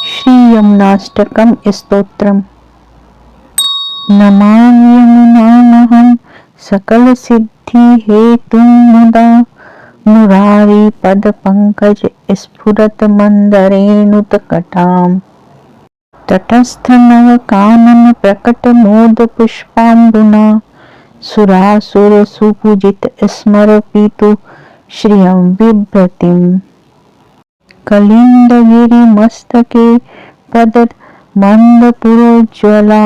श्री यमुनाष्टकम स्तोत्रम। नमामि यमुनामहं सकल सिद्धि हेतुं मुदा मुरारी पद पंकज स्फुरत मंदरेणुतकटाम् तटस्थ नव कानन प्रकट मोद पुष्पाम्बुना सुरासुर सुपूजित स्मरपितु श्रियं बिभ्रतिम् कलिंदगिरि मस्तके पद मंदपुरोज्ज्वला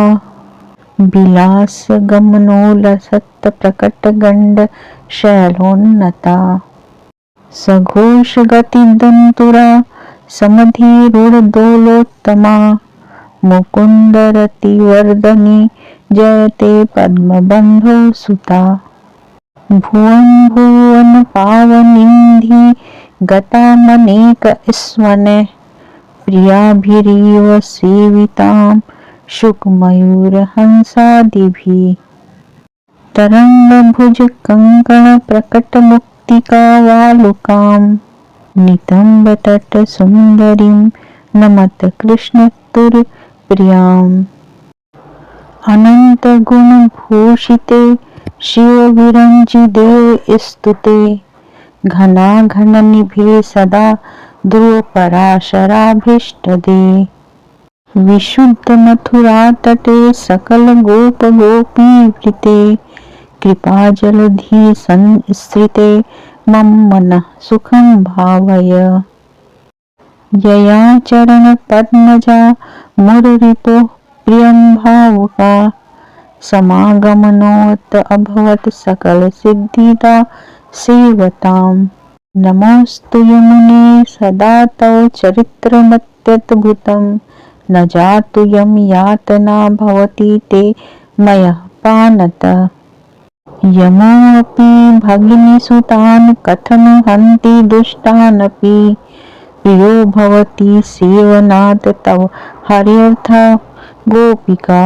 विलास गमनोलसत् प्रकट गंड शैलोन्नता सघोष गति दंतुरा समधिरूढ़ मुकुंदरति वर्धनी जयते पद्मबंधो सुता भुवन भुवन पावनिंधि गतामनेक स्वने प्रियाभिरीव सेवितां शुकमयूर हंसादिभिः तरंग भुज कंकण प्रकट मुक्तिका वालुकां नितंब तट सुंदरीं नमत कृष्ण तुर प्रियाम् अनंत गुण भूषिते शिव विरंजि देव स्तुते घना घन निभे सदा ध्रुव पराशराभीष्ट दे विशुद्ध मथुरा तटे सकल गोप गोपी वृते कृपा जलधि संस्थिते मम मनः सुखं भावय यया चरण पद्मजा मुररिपो प्रियं भावुका समागमनोत अभवत सकल सिद्धिदा सेवताम् नमोस्तु यमुने सदा तव चरित्रमत्यद्भुतं न जातु यम यातना भवति ते मयः पानतः यमोऽपि भगिनीसुतान् कथं हन्ति दुष्टानपि प्रियो भवति सेवनात् तव हर्यर्थ गोपिका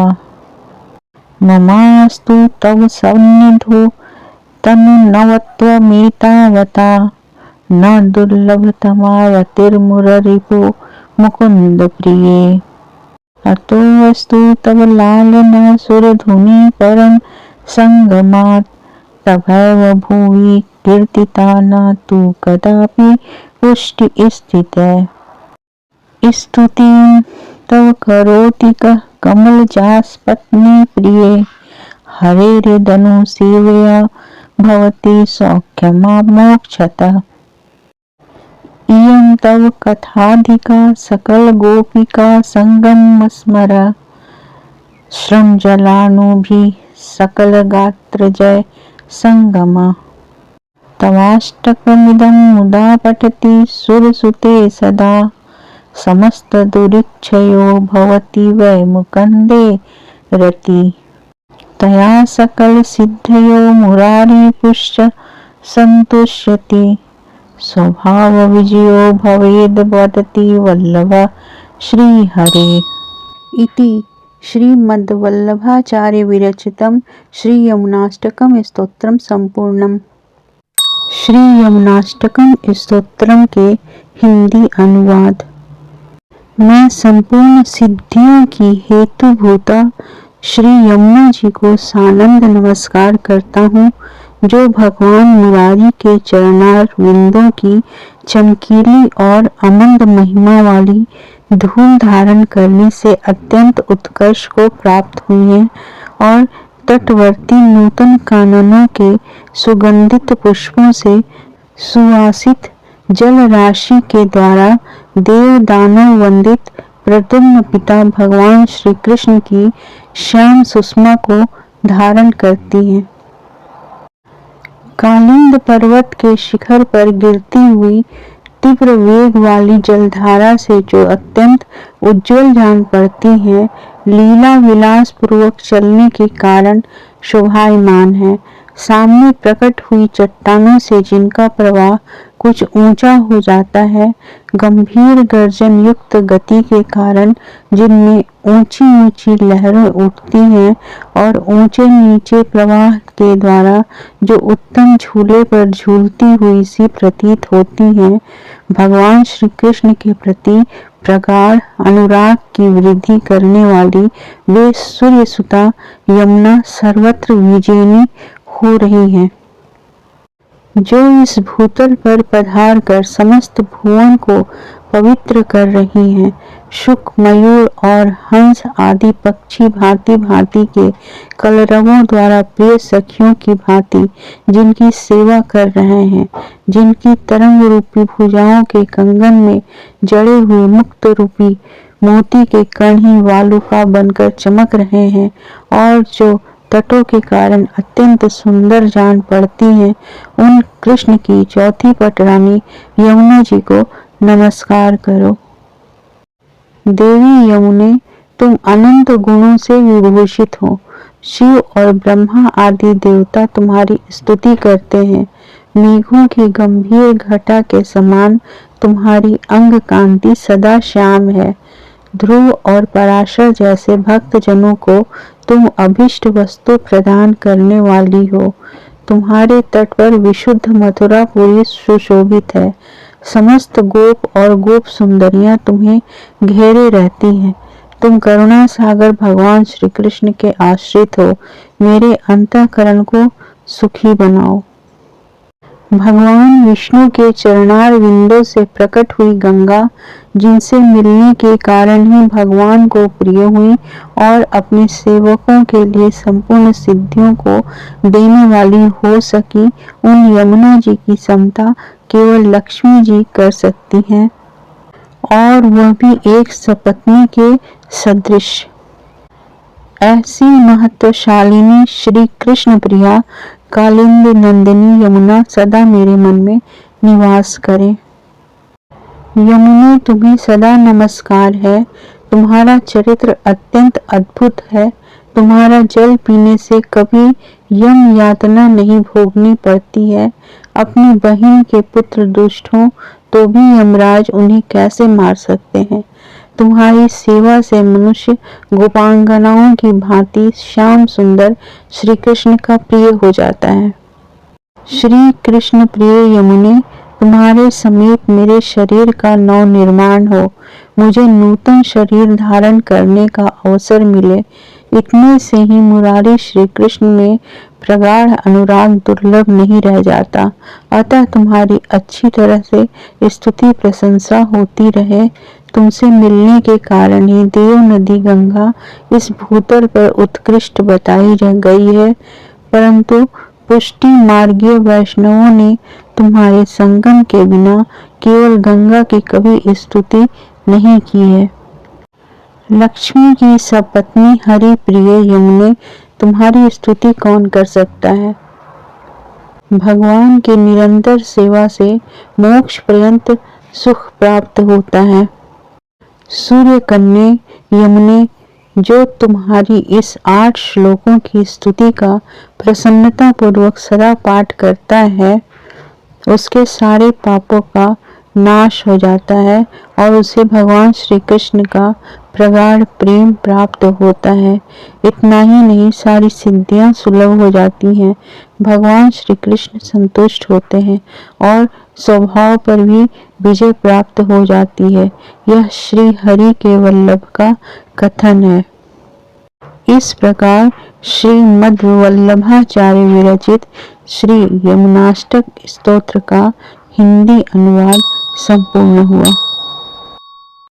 ममास्तु तव सन्निधौ तन्नवत्वमेतावता न दुर्लभतमा रतिर्मुररिपो मुकुन्द प्रिये अतोऽस्तु तव लालना सुरधुनी परम संगमात् तवैव भुवि कीर्तिता न तु कदापि पुष्टि स्थितः स्तुतिं तव करोति कः कमलजासपत्नी प्रिये हरेर्दनु सेवया भवति सौख्यमामोक्षतः इयं तव कथाधिका सकल गोपिका संगम स्मर श्रमजलानुभि सकल गात्र जय संगम तवाष्टकमिदं मुदा पठति सुरसुते सदा समस्त दुरिच्छयो भवति वै मुकुन्दे रति तया सकल सिद्धयो मुरारी पुष्ट संतुष्यति स्वभाव विजयो भवेद वदति वल्लभ श्री हरे इति श्रीमद्वल्लभाचार्य विरचितं श्री यमुनाष्टकम स्तोत्रम संपूर्णम। श्री यमुनाष्टकम स्तोत्रम के हिंदी अनुवाद। मैं संपूर्ण सिद्धियों की हेतुभूता श्री यमुना जी को सानंद नमस्कार करता हूँ, जो भगवान मुरारी के चरणार विंदों की चमकीली और अमंद महिमा वाली धूल धारण करने से अत्यंत उत्कर्ष को प्राप्त हुई है और तटवर्ती नूतन काननों के सुगंधित पुष्पों से सुवासित जल राशि के द्वारा देव दानव वंदित प्रद्युम्न पिता भगवान श्री कृष्ण की श्याम सुषमा को धारण करती है। कालिंद पर्वत के शिखर पर गिरती हुई तीव्र वेग वाली जलधारा से जो अत्यंत उज्जवल जान पड़ती है, लीला विलास पूर्वक चलने के कारण शोभायमान है। सामने प्रकट हुई चट्टानों से जिनका प्रवाह कुछ ऊंचा हो जाता है, गंभीर गर्जन युक्त गति के कारण जिनमें ऊंची ऊंची लहरें उठती हैं और ऊंचे नीचे प्रवाह के द्वारा जो उत्तम झूले पर झूलती हुई सी प्रतीत होती हैं, भगवान श्री कृष्ण के प्रति प्रगाढ़ अनुराग की वृद्धि करने वाली वे सूर्य सुता यमुना सर्वत्र विजयिनी हो रही हैं, जो इस भूतल पर पधार कर समस्त भुवन को पवित्र कर रही हैं। शुक, मयूर और हंस आदि पक्षी भांति भांति के कलरवों द्वारा प्रिय सखियों की भांति जिनकी सेवा कर रहे हैं, जिनकी तरंग रूपी भुजाओं के कंगन में जड़े हुए मुक्त रूपी मोती के कण ही वालुका बनकर चमक रहे हैं और जो तटों के कारण अत्यंत सुंदर जान पड़ती हैं, उन कृष्ण की चौथी पटरानी यमुना जी को नमस्कार करो। देवी यमुने, तुम अनंत गुणों से विभूषित हो। शिव और ब्रह्मा आदि देवता तुम्हारी स्तुति करते हैं। मेघों की गंभीर घटा के समान तुम्हारी अंग कांति सदा श्याम है। ध्रुव और पराशर जैसे भक्त जनों को तुम अभिष्ट वस्तु प्रदान करने वाली हो। तुम्हारे तट पर विशुद्ध मथुरापुरी सुशोभित है। समस्त गोप और गोप सुंदरियां तुम्हें घेरे रहती हैं। तुम करुणा सागर भगवान श्री कृष्ण के आश्रित हो। मेरे अंतःकरण को सुखी बनाओ। भगवान विष्णु के चरणार विंदों से प्रकट हुई गंगा, जिनसे मिलने के कारण ही भगवान को प्रिय हुई और अपने सेवकों के लिए संपूर्ण सिद्धियों को देने वाली हो सकी, उन यमुना जी की समता केवल लक्ष्मी जी कर सकती हैं, और वह भी एक सपत्नी के सदृश। ऐसी महत्वशालिनी श्री कृष्ण प्रिया कालिंद नंदिनी यमुना सदा मेरे मन में निवास करे। यमुने, तुम्हें सदा नमस्कार है। तुम्हारा चरित्र अत्यंत अद्भुत है। तुम्हारा जल पीने से कभी यम यातना नहीं भोगनी पड़ती है। अपनी बहन के पुत्र दुष्ट हों तो भी यमराज उन्हें कैसे मार सकते हैं। तुम्हारी सेवा से मनुष्य गोपांगनाओं की भांति श्याम सुंदर श्री कृष्ण का प्रिय हो जाता है। श्री कृष्ण प्रिय यमुने, तुम्हारे समीप मेरे शरीर का नव निर्माण हो, मुझे नूतन शरीर धारण करने का अवसर मिले, इतने से ही मुरारी श्री कृष्ण में प्रगाढ़ अनुराग दुर्लभ नहीं रह जाता। अतः तुम्हारी अच्छी तरह से स्तुति प्रशंसा होती रहे। तुमसे मिलने के कारण ही देव नदी गंगा इस भूतल पर उत्कृष्ट बताई गई है, परंतु पुष्टि मार्गीय वैष्णवों ने तुम्हारे संगम के बिना केवल गंगा की कभी स्तुति नहीं की है। लक्ष्मी की सपत्नी हरि प्रिय यमुने, तुम्हारी स्तुति कौन कर सकता है। भगवान की निरंतर सेवा से मोक्ष पर्यंत सुख प्राप्त होता है। सूर्य कन्या यमुने, जो तुम्हारी इस 8 श्लोकों की स्तुति का प्रसन्नता पूर्वक सदा पाठ करता है, उसके सारे पापों का नाश हो जाता है और उसे भगवान श्री कृष्ण का प्रगाढ़ प्रेम प्राप्त होता है। इतना ही नहीं, सारी सिद्धियां सुलभ हो जाती हैं। भगवान श्री कृष्ण संतुष्ट होते हैं और स्वभाव पर भी विजय प्राप्त हो जाती है। यह श्री हरि के वल्लभ का कथन है। इस प्रकार श्रीमद् वल्लभाचार्य विरचित श्री यमुनाष्टक स्तोत्र का हिंदी अनुवाद संपूर्ण हुआ।